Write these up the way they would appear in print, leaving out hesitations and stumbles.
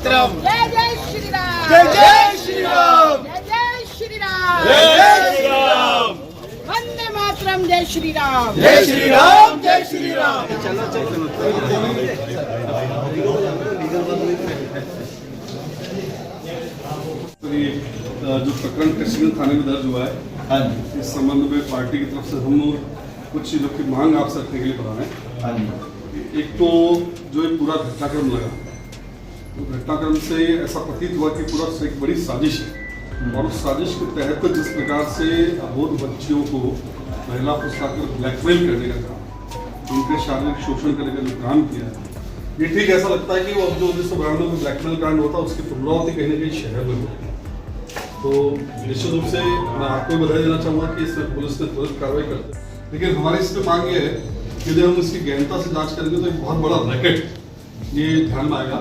मातरम। जय जय श्री राम। जय जय श्री राम। जय जय श्री राम। जय जय श्री राम। वंदे मातरम। जय श्री राम। जय श्री राम। जय श्री राम। जो प्रकरण कृष्णगंज थाने में दर्ज हुआ है, इस संबंध में पार्टी की तरफ से हम कुछ चीज़ों की मांग आपसे रखने के लिए बता रहे हैं। एक तो जो ये पूरा घटनाक्रम लगा, तो घटनाक्रम से ऐसा प्रतीत हुआ कि पूरा एक बड़ी साजिश है, और उस साजिश के तहत जिस प्रकार से अबोध बच्चियों को महिला फंसाकर ब्लैकमेल करने का काम, उनके शारीरिक शोषण करने का जो काम किया है, ये ठीक ऐसा लगता है कि वो अब जो 1992 में ब्लैकमेल कांड होता है उसकी पुनरावृत्ति कहीं ना कहीं शहर में होती है। तो निश्चित रूप से मैं आपको बधाई देना चाहूँगा कि इसमें पुलिस ने तुरंत कार्रवाई करते हैं, लेकिन हमारी इसमें मांग ये है कि यदि हम इसकी गहनता से जांच करेंगे तो एक बहुत बड़ा रैकेट ये ध्यान में आएगा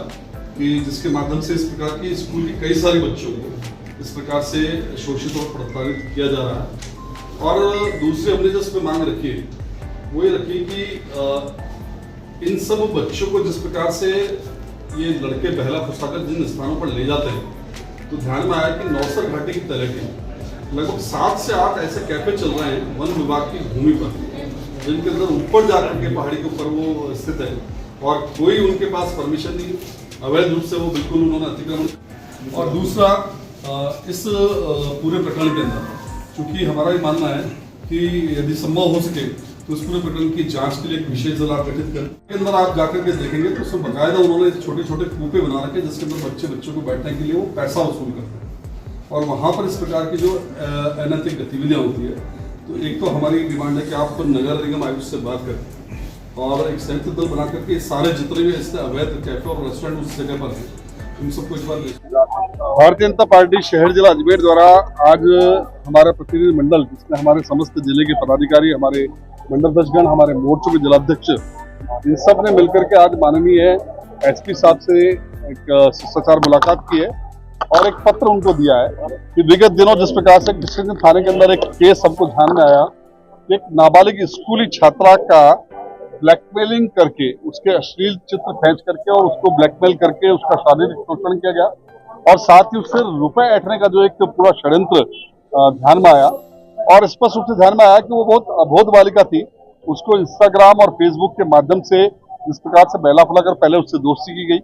कि जिसके माध्यम से इस प्रकार की स्कूल के कई सारे बच्चों को इस प्रकार से शोषित और प्रताड़ित किया जा रहा है। और दूसरी हमने जो इसमें मांग रखी है वो ये रखी कि इन सब बच्चों को जिस प्रकार से ये लड़के बहला फुसलाकर जिन स्थानों पर ले जाते हैं, तो ध्यान में आया कि नौसर घाटी की तलहटी लगभग 7 से 8 ऐसे कैफे चल रहे हैं वन विभाग की भूमि पर, जिनके अंदर ऊपर जाकर के पहाड़ी के ऊपर वो स्थित है, और कोई उनके पास परमिशन नहीं, अवैध रूप से वो बिल्कुल उन्होंने अतिक्रमण। और दूसरा, इस पूरे प्रकरण के अंदर चूंकि हमारा ये मानना है कि यदि संभव हो सके तो इस पूरे प्रकरण की जांच के लिए एक विशेष दल आप गठित करें। के अंदर आप जाकर के देखेंगे तो उसमें बाकायदा उन्होंने छोटे छोटे कूपे बना रखे जिसके अंदर बच्चों को बैठने के लिए वो पैसा वसूल करते हैं, और वहाँ पर इस प्रकार की जो अनैतिक गतिविधियाँ होती है। तो एक तो हमारी डिमांड है कि आप नगर निगम आयुक्त से बात करें और एक संयुक्त दल बना करके सारे जितने भी इससे अवैध कैफे और रेस्टोरेंट उस जगह पर हैं उन सबको इस बार। भारतीय जनता पार्टी शहर जिला अजमेर द्वारा आज हमारा प्रतिनिधि मंडल, जिसमें हमारे समस्त जिले के पदाधिकारी, हमारे मंडलाध्यक्षगण, हमारे मोर्चों के जिलाध्यक्ष, इन सब ने मिलकर के आज माननीय एसपी साहब से एक शिष्टाचार मुलाकात की है और एक पत्र उनको दिया है कि विगत दिनों जिस प्रकार से कृष्णगंज थाने के अंदर एक केस हमको ध्यान में आया, एक नाबालिग स्कूली छात्रा का ब्लैकमेलिंग करके, उसके अश्लील चित्र खींच करके और उसको ब्लैकमेल करके उसका शारीरिक शोषण किया गया, और साथ ही उससे रुपए ऐंठने का जो एक पूरा षड्यंत्र ध्यान में आया। और स्पष्ट रूप से ध्यान में आया कि वो बहुत अबोध बालिका थी, उसको इंस्टाग्राम और फेसबुक के माध्यम से जिस प्रकार से बहला फुलाकर पहले उससे दोस्ती की गई,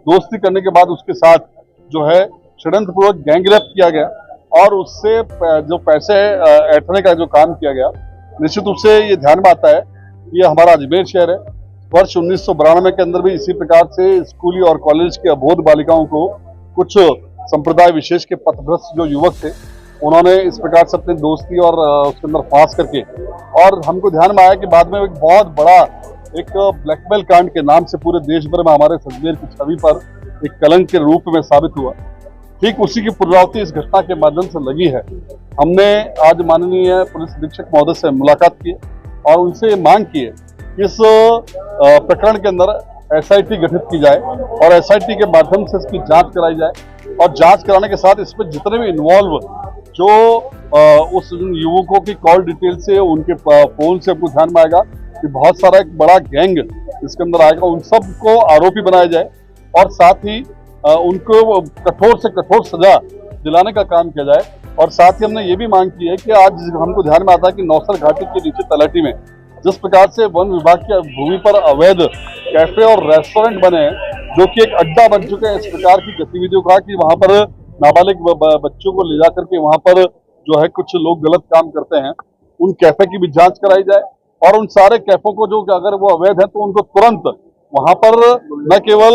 दोस्ती करने के बाद उसके साथ जो है षड्यंत्रपूर्वक गैंगरेप किया गया और उससे जो पैसे ऐंठने का जो काम किया गया। निश्चित रूप से ये ध्यान में आता है, ये हमारा अजमेर शहर है। वर्ष 1992 के अंदर भी इसी प्रकार से स्कूली और कॉलेज के अबोध बालिकाओं को कुछ संप्रदाय विशेष के पथभ्रष्ट जो युवक थे, उन्होंने इस प्रकार से अपनी दोस्ती और उसके अंदर फांस करके, और हमको ध्यान में आया कि बाद में एक बहुत बड़ा एक ब्लैकमेल कांड के नाम से पूरे देश भर में हमारे अजमेर की छवि पर एक कलंक के रूप में साबित हुआ। ठीक उसी की पुनरावृत्ति इस घटना के माध्यम से लगी है। हमने आज माननीय पुलिस अधीक्षक महोदय से मुलाकात की और उनसे मांग की है कि इस प्रकरण के अंदर SIT गठित की जाए और SIT के माध्यम से इसकी जांच कराई जाए, और जांच कराने के साथ इसमें जितने भी इन्वॉल्व जो उस युवकों की कॉल डिटेल से, उनके फोन से आपको ध्यान में आएगा कि बहुत सारा एक बड़ा गैंग इसके अंदर आएगा, उन सबको आरोपी बनाया जाए और साथ ही उनको कठोर से कठोर सजा दिलाने का काम किया जाए। और साथ ही हमने ये भी मांग की है कि आज हमको ध्यान में आता है कि नौसर घाटी के नीचे तलहटी में जिस प्रकार से वन विभाग की भूमि पर अवैध कैफे और रेस्टोरेंट बने हैं, जो कि एक अड्डा बन चुके हैं इस प्रकार की गतिविधियों का, कि वहां पर नाबालिग बच्चों को ले जाकर के वहां पर जो है कुछ लोग गलत काम करते हैं, उन कैफे की भी जांच कराई जाए और उन सारे कैफों को जो अगर वो अवैध है तो उनको तुरंत वहां पर न केवल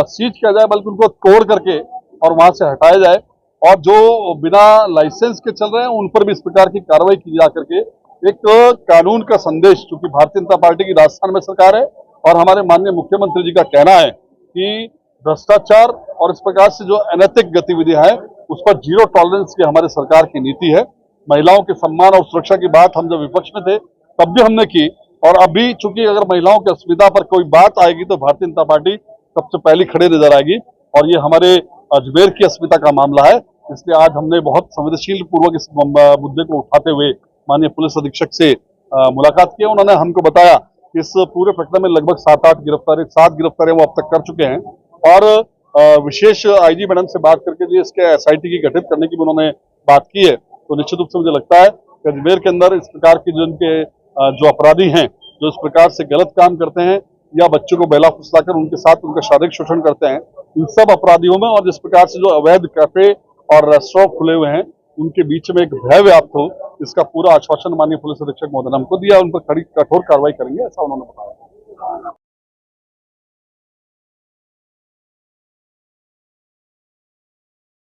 सीज किया जाए बल्कि उनको तोड़ करके और वहां से हटाया जाए, और जो बिना लाइसेंस के चल रहे हैं उन पर भी इस प्रकार की कार्रवाई की जा करके एक कानून का संदेश, क्योंकि भारतीय जनता पार्टी की राजस्थान में सरकार है और हमारे माननीय मुख्यमंत्री जी का कहना है कि भ्रष्टाचार और इस प्रकार से जो अनैतिक गतिविधियां हैं उस पर जीरो टॉलरेंस की हमारे सरकार की नीति है। महिलाओं के सम्मान और सुरक्षा की बात हम जब विपक्ष में थे तब भी हमने की, और अभी चूंकि अगर महिलाओं की असुविधा पर कोई बात आएगी तो भारतीय जनता पार्टी सबसे पहले खड़े नजर आएगी, और ये हमारे अजमेर की अस्मिता का मामला है। इसलिए आज हमने बहुत संवेदनशील पूर्वक इस मुद्दे को उठाते हुए माननीय पुलिस अधीक्षक से मुलाकात की। उन्होंने हमको बताया कि इस पूरे प्रकरण में लगभग 7 गिरफ्तारियां वो अब तक कर चुके हैं, और विशेष आईजी मैडम से बात करके जो इसके एसआईटी की गठित करने की भी उन्होंने बात की है, तो निश्चित रूप से मुझे लगता है कि अजमेर के अंदर इस प्रकार की जो इनके जो अपराधी हैं, जो इस प्रकार से गलत काम करते हैं या बच्चों को बेला फुसलाकर उनके साथ उनका शारीरिक शोषण करते हैं, इन सब अपराधियों में और जिस प्रकार से जो अवैध कैफे और रेस्टोरेंट खुले हुए हैं उनके बीच में एक भय व्याप्त हो, इसका पूरा आश्वासन माननीय पुलिस अधीक्षक महोदय ने हमको दिया, उन पर कड़ी कठोर कार्रवाई करेंगे, ऐसा उन्होंने बताया।